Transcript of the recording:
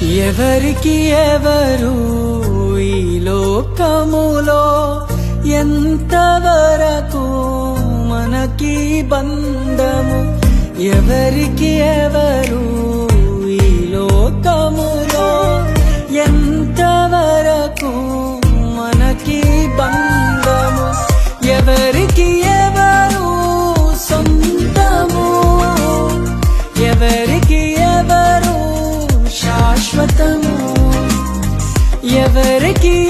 ఎవరికి ఎవరు ఈ లోకములో ఎంతవరకు మనకి బంధము? ఎవరికి ఎవరు ఈ లోకములో ఎంతవరకు మనకి బంధము? ఎవరికి ఎవరు సొంతము? ఎవరికి ఎవరు శాశ్వతము? ఎవరికి